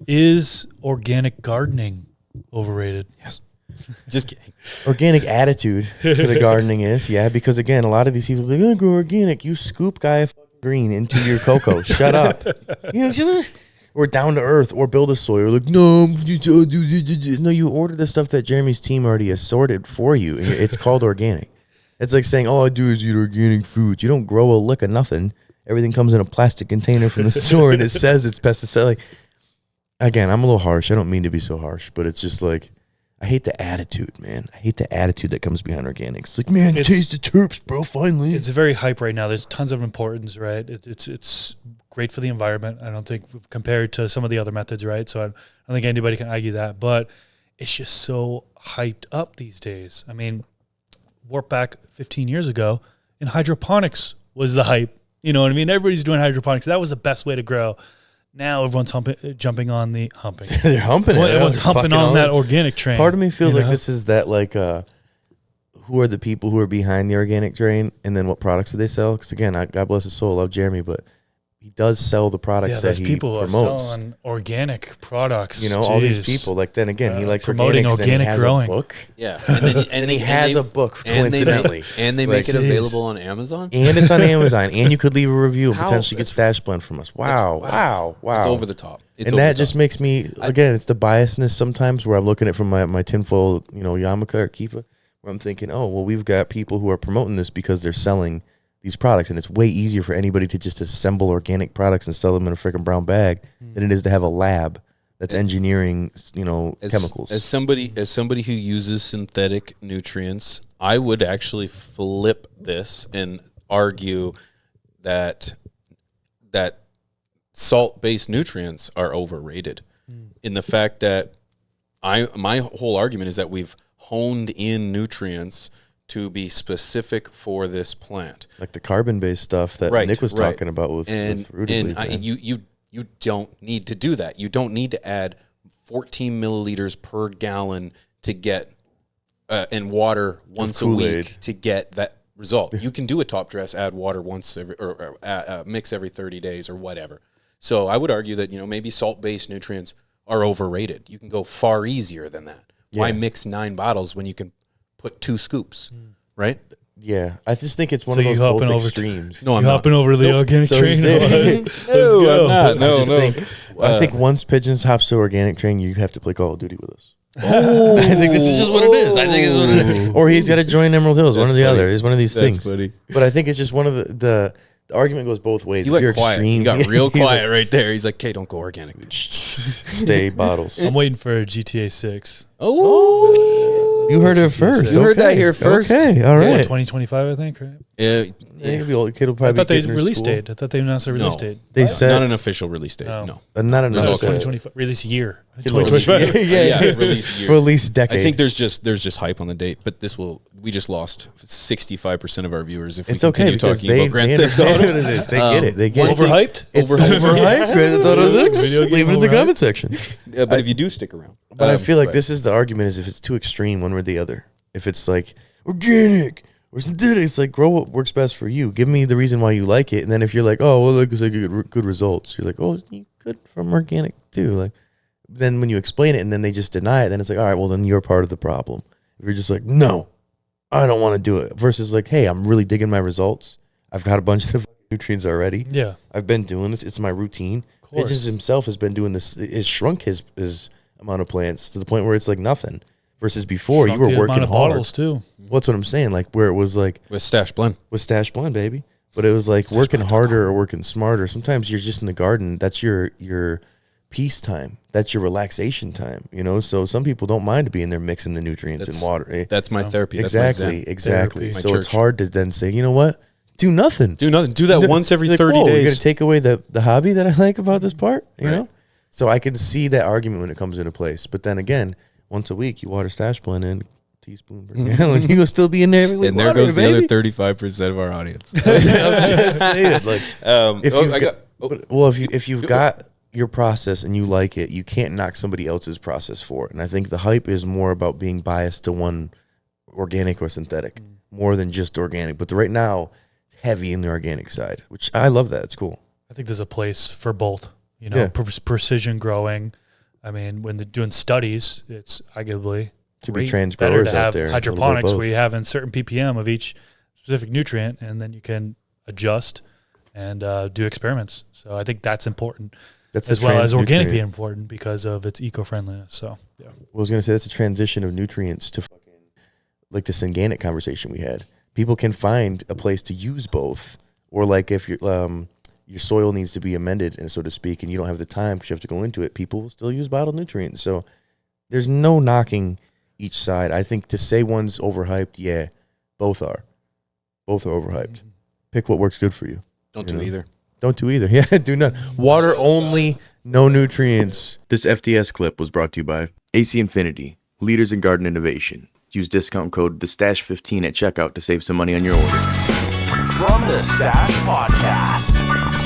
Is organic gardening overrated? Yes. Just kidding. Organic attitude to the gardening is, because again, a lot of these people be like, go organic. You scoop Gaia green into your cocoa. Shut up. Or down to earth, or build a soil. Like, no, you order the stuff that Jeremy's team already assorted for you. It's called organic. It's like saying, all I do is eat organic foods. You don't grow a lick of nothing. Everything comes in a plastic container from the store, and it says it's pesticide. Like, again, I'm a little harsh. I don't mean to be so harsh, but it's just like, I hate the attitude, man. I hate the attitude that comes behind organics. Like, man, taste the terps, bro, finally. It's very hype right now. There's tons of importance, right? It's great for the environment. I don't think compared to some of the other methods, right? So I don't think anybody can argue that. But it's just so hyped up these days. I mean, warp back 15 years ago, and hydroponics was the hype. You know what I mean? Everybody's doing hydroponics. That was the best way to grow. Now everyone's jumping on the humping. They're humping it. Everyone's humping on that organic train. Part of me feels like this is that, like, who are the people who are behind the organic train, and then what products do they sell? Because again, God bless his soul, I love Jeremy, but he does sell the products that he people promotes. Are selling organic products. You know, all these people. Like, then again, he likes promoting organics, organic and he has growing. a book. Yeah, and he has a book, coincidentally. And they make it available on Amazon. And it's on Amazon. And you could leave a review and potentially get Stash Blend from us. Wow. It's over the top. And that just makes me, again, it's the biasness sometimes where I'm looking at it from my tinfoil, yarmulke or kippah, where I'm thinking, oh, well, we've got people who are promoting this because they're selling these products, and it's way easier for anybody to just assemble organic products and sell them in a freaking brown bag than it is to have a lab that's engineering, chemicals. As somebody who uses synthetic nutrients, I would actually flip this and argue that salt-based nutrients are overrated. In the fact that my whole argument is that we've honed in nutrients to be specific for this plant, like the carbon-based stuff that Nick was talking about with Root Leaf. You don't need to do that. You don't need to add 14 milliliters per gallon to get and water once a week to get that result. You can do a top dress, add water once every, or mix every 30 days or whatever. So I would argue that maybe salt-based nutrients are overrated. You can go far easier than that. Why mix 9 bottles when you can put 2 scoops, right? Yeah, I just think it's one of those both extremes. No, I'm hopping over the organic train. Let's go. I think once Pigeons hops to organic train, you have to play Call of Duty with us. Oh, I think this is just what it is. Or he's got to join Emerald Hills, one or the other. It's one of these things. Funny. But I think it's just one of the argument goes both ways. If you're quiet. Extreme, he got real quiet right there. He's like, "Okay, don't go organic. Stay bottles." I'm waiting for GTA 6. Oh, you heard it first. You heard that here first. Okay, all right. 2025, I think, right? Yeah, the old kid will probably. I thought they released date. I thought they announced a release date. They said not an official release date. No, not an official 2025 release year. 2025. Release year. Release decade. I think there's just hype on the date, but we just lost 65% of our viewers if we continue talking about Grand Theft Auto. It is. They get it. They get it. Overhyped. It's overhyped. Grand Theft Auto 6. Leave it in the comment section. But if you do stick around, but I feel like this is the argument: is if it's too extreme, one way or the other. If it's like organic or synthetic, it's like grow what works best for you. Give me the reason why you like it, and then if you're like, oh, well, look, I get good results, you're like, oh, you good from organic too. Like, then when you explain it and then they just deny it, then it's like, all right, well, then you're part of the problem. If you're just like, no, I don't want to do it, versus like, hey, I'm really digging my results. I've got a bunch of nutrients already. Yeah, I've been doing this. It's my routine. Pigeons himself has been doing this. Has shrunk his amount of plants to the point where it's like nothing. Versus before, you were working hard. Bottles too. What's what I'm saying? Like where it was like with Stash Blend, baby. But it was like working harder or working smarter. Sometimes you're just in the garden. That's your peace time. That's your relaxation time. So some people don't mind being there mixing the nutrients and water. That's my therapy. Exactly. Therapy. So it's hard to then say, you know what? Do nothing. Do that once every 30 days. You're gonna take away the hobby that I like about this part. You know. So I can see that argument when it comes into place. But then again, once a week, you water Stash Blend in teaspoon per gallon. You will still be in there every week. And there goes the other 35% of our audience. I'm just saying, if you've got your process and you like it, you can't knock somebody else's process for it. And I think the hype is more about being biased to one organic or synthetic, more than just organic. But right now, heavy in the organic side, which I love that. It's cool. I think there's a place for both. Precision growing I mean, when they're doing studies, it's arguably Should be great, better transgrowers to out have there. hydroponics where you have a certain ppm of each specific nutrient, and then you can adjust and do experiments. So I think that's important, That's as the well as organic transnutrient. being important because of its eco-friendliness. So yeah. I was going to say that's a transition of nutrients to fucking like this organic conversation we had. People can find a place to use both, or like if your soil needs to be amended, and so to speak, and you don't have the time because you have to go into it, people will still use bottled nutrients. So there's no knocking each side. I think to say one's overhyped, yeah, both are. Both are overhyped. Pick what works good for you. Don't do either. Don't do either. Yeah, do not. Water only, no nutrients. This FTS clip was brought to you by AC Infinity, leaders in garden innovation. Use discount code TheStash15 at checkout to save some money on your order. From the Stash Podcast.